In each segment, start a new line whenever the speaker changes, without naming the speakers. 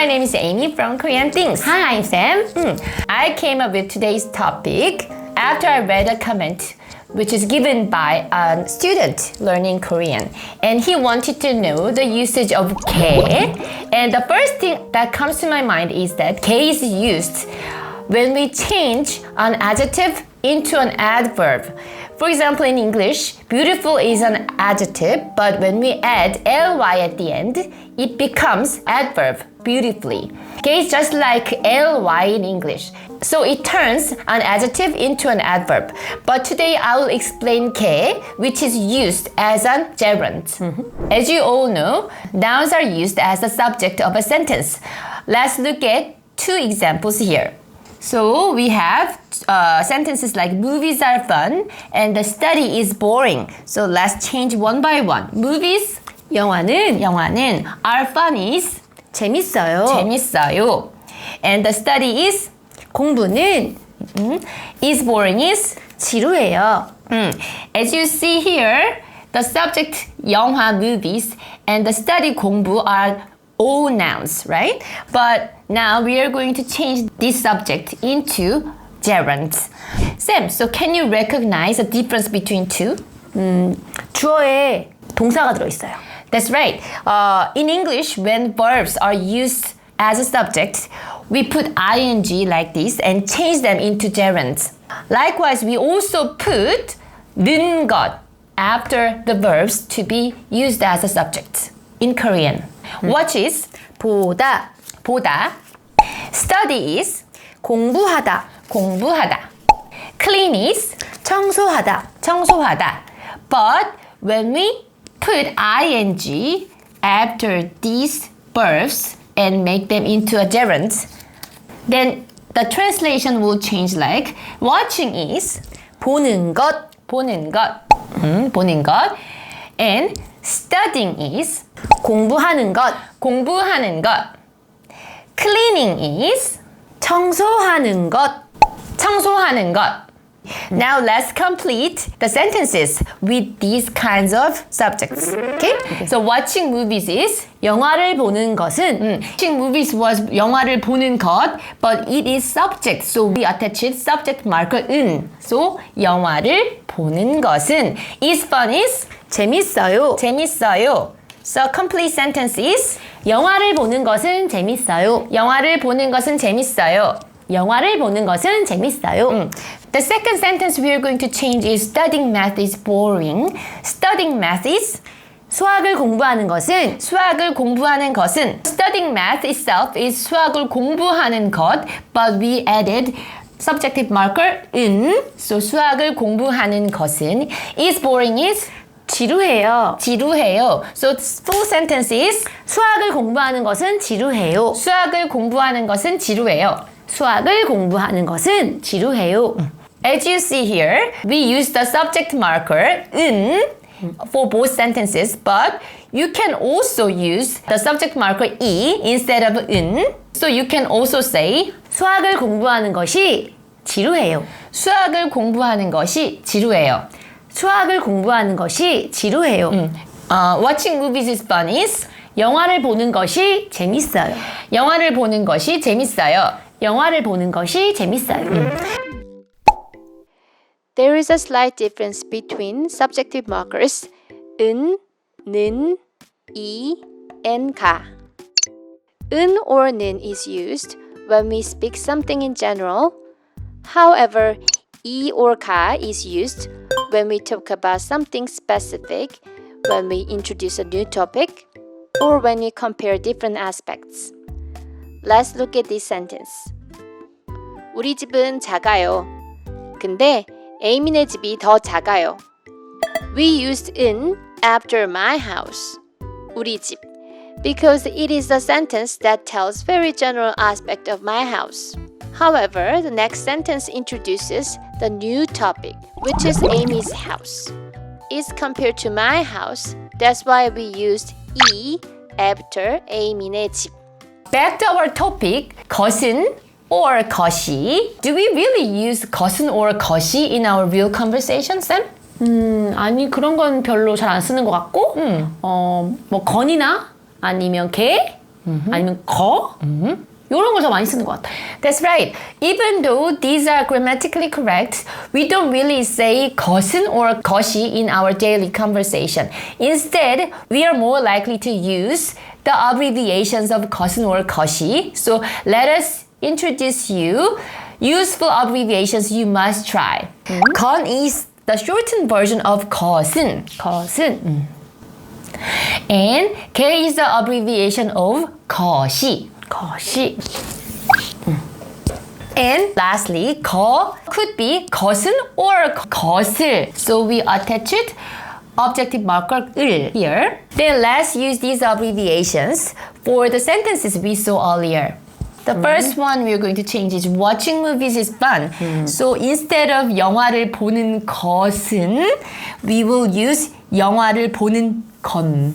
my name is Amy from Korean Things. Hi, I'm Sam. I came up with today's topic after I read a comment which is given by a student learning Korean. And he wanted to know the usage of 개. And the first thing that comes to my mind is that 개 is used when we change an adjective into an adverb. For example, in English, beautiful is an adjective, but when we add ly at the end, it becomes adverb, beautifully. Okay, it's just like ly in English. So it turns an adjective into an adverb. But today I will explain 개, which is used as a gerund. As you all know, nouns are used as the subject of a sentence. Let's look at two examples here. So we have sentences like movies are fun and the study is boring. So let's change one by one. Movies, 영화는 are fun is 재밌어요. And the study is 공부는 is boring is 지루해요. As you see here, the subject 영화 movies and the study 공부 are all nouns, right? But now we are going to change this subject into gerunds. Sam, so can you recognize the difference between two?
주어에 동사가 들어있어요.
That's right. In English, when verbs are used as a subject, we put ing like this and change them into gerunds. Likewise, we also put 는 것 after the verbs to be used as a subject in Korean. Watch is
보다,
study is
공부하다,
clean is
청소하다.
But when we put ing after these verbs and make them into a gerund, then the translation will change like watching is
보는 것,
보는 것, and studying is
공부하는 것,
cleaning is
청소하는 것.
Now let's complete the sentences with these kinds of subjects. Okay? So watching movies is
영화를 보는 것은
watching movies was 영화를 보는 것, but it is subject. So we attach it subject marker 은. So 영화를 보는 것은 is fun is
재밌어요.
So complete sentence is
영화를 보는 것은 재밌어요.
The second sentence we are going to change is studying math is boring. Studying math is
수학을 공부하는 것은
studying math itself is 수학을 공부하는 것, but we added subjective marker 은. So 수학을 공부하는 것은 is boring is
지루해요.
So full sentence is
수학을 공부하는 것은 지루해요.
As you see here, we use the subject marker 은 for both sentences, but you can also use the subject marker 이 instead of 은. So you can also say
수학을 공부하는 것이 지루해요.
Watching movies is fun is
영화를 보는 것이 재밌어요.
There is a slight difference between subjective markers 은, 는, 이, and 가. 은 or 는 is used when we speak something in general. However, 이 or 가 is used when we talk about something specific, when we introduce a new topic, or when we compare different aspects. Let's look at this sentence. 우리 집은 작아요. 근데 에이미네 집이 더 작아요. We used 은 after my house, 우리 집, because it is a sentence that tells very general aspect of my house. However, the next sentence introduces the new topic, which is Amy's house. Is compared to my house, that's why we used 이 after 에이미네 집.
Back to our topic, 것은 or 것이. Do we really use 것은 or 것이 in our real conversation, Sam?
아니 그런 건 별로 잘 안 쓰는 것 같고 뭐 건이나 아니면 개 아니면 거? 이런 걸 더 많이 쓰는 것 같아요.
That's right. Even though these are grammatically correct, we don't really say 것은 or 것이 in our daily conversation. Instead, we are more likely to use the abbreviations of 것은 or 것이. So let us introduce you useful abbreviations you must try. 건 is the shortened version of 것은.
것은
And 게 is the abbreviation of 것이.
것이
And lastly, 거 could be 것은 or 것을. So we attached objective marker 을 here. Then let's use these abbreviations for the sentences we saw earlier. The first one we're going to change is watching movies is fun. So instead of 영화를 보는 것은 we will use 영화를 보는 건.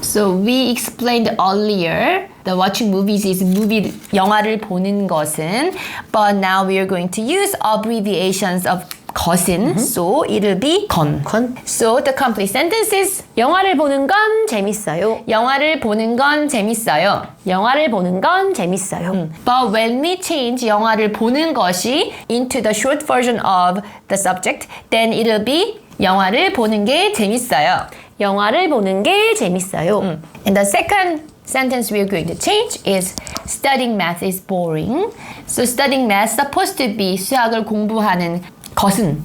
So we explained earlier the watching movies is movie 영화를 보는 것은, but now we are going to use abbreviations of 것은. So it'll be 건. So the complete sentence is
영화를 보는 건 재밌어요.
영화를 보는 건 재밌어요.
영화를 보는 건 재밌어요.
But when we change 영화를 보는 것이 into the short version of the subject, then it'll be 영화를 보는 게 재밌어요.
영화를 보는 게 재밌어요.
And the second sentence we're going to change is studying math is boring. So studying math supposed to be 수학을 공부하는 것은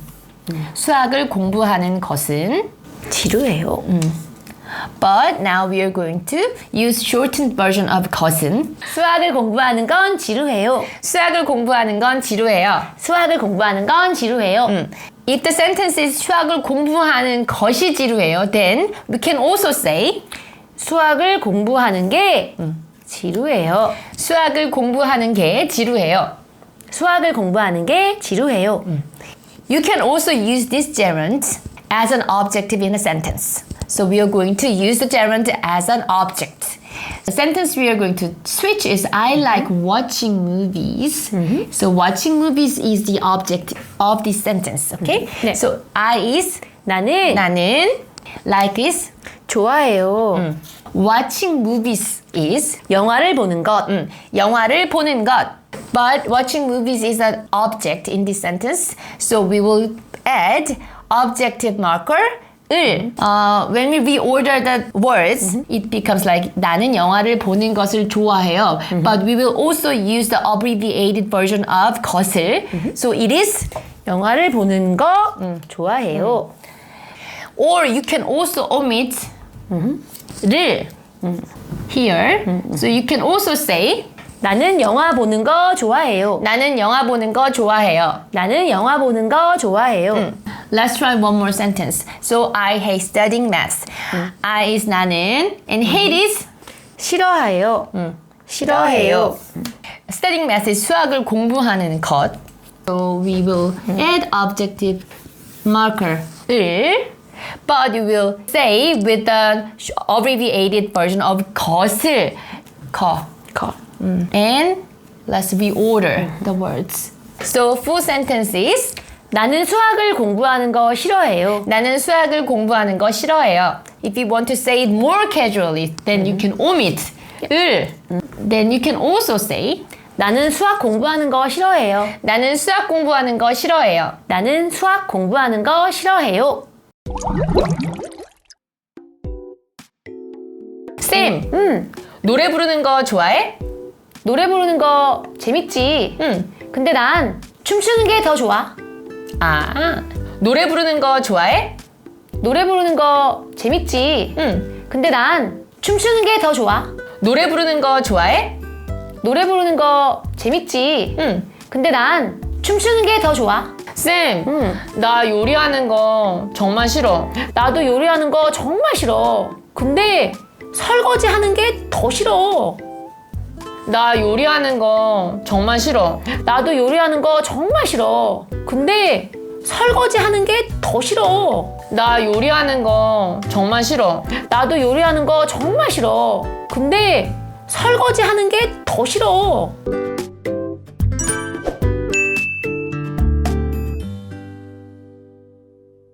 수학을 공부하는 것은
지루해요.
But now we are going to use shortened version of 것은
수학을 공부하는 건 지루해요.
수학을 공부하는 건 지루해요.
수학을 공부하는 건 지루해요.
If the sentence is 수학을 공부하는 것이 지루해요, then we can also say
수학을 공부하는 게 지루해요.
수학을 공부하는 게 지루해요.
수학을 공부하는 게 지루해요.
You can also use this gerund as an objective in a sentence. So we are going to use the gerund as an object. The sentence we are going to switch is I like watching movies. So watching movies is the object of this sentence. Okay?
네.
So I is
나는
like is
좋아해요.
watching movies is
영화를 보는 것.
영화를 보는 것. But watching movies is an object in this sentence. So we will add objective marker 을. When we reorder the words, it becomes like 나는 영화를 보는 것을 좋아해요. But we will also use the abbreviated version of 것을. So it is
영화를 보는 거 좋아해요.
or you can also omit 를 here. So you can also say
나는 영화 보는 거 좋아해요.
나는 영화 보는 거 좋아해요.
나는 영화 보는 거 좋아해요.
Let's try one more sentence. So I hate studying maths. I is 나는 and hate is
싫어해요. 싫어해요.
Studying math is 수학을 공부하는 것. So we will add objective marker 을. But you will say with the abbreviated version of 것을 거. And let's reorder the words. So full sentence is
나는 수학을 공부하는 거 싫어해요.
나는 수학을 공부하는 거 싫어해요. If you want to say it more casually, then you can omit 을. Then you can also say
나는 수학 공부하는 거 싫어해요.
나는 수학 공부하는 거 싫어해요.
나는 수학 공부하는 거 싫어해요.
쌤, 노래 부르는 거 좋아해?
노래 부르는 거 재밌지. 근데 난 춤추는 게 더 좋아.
아, 노래 부르는 거 좋아해?
노래 부르는 거 재밌지. 근데 난 춤추는 게 더 좋아.
노래 부르는 거 좋아해?
노래 부르는 거 재밌지. 근데 난 춤추는 게 더 좋아.
쌤, 나 요리하는 거 정말 싫어.
나도 요리하는 거 정말 싫어. 근데 설거지 하는 게 더 싫어.
나 요리하는 거 정말 싫어.
나도 요리하는 거 정말 싫어. 근데 설거지 하는 게 더 싫어.
나 요리하는 거 정말 싫어.
나도 요리하는 거 정말 싫어. 근데 설거지 하는 게 더 싫어.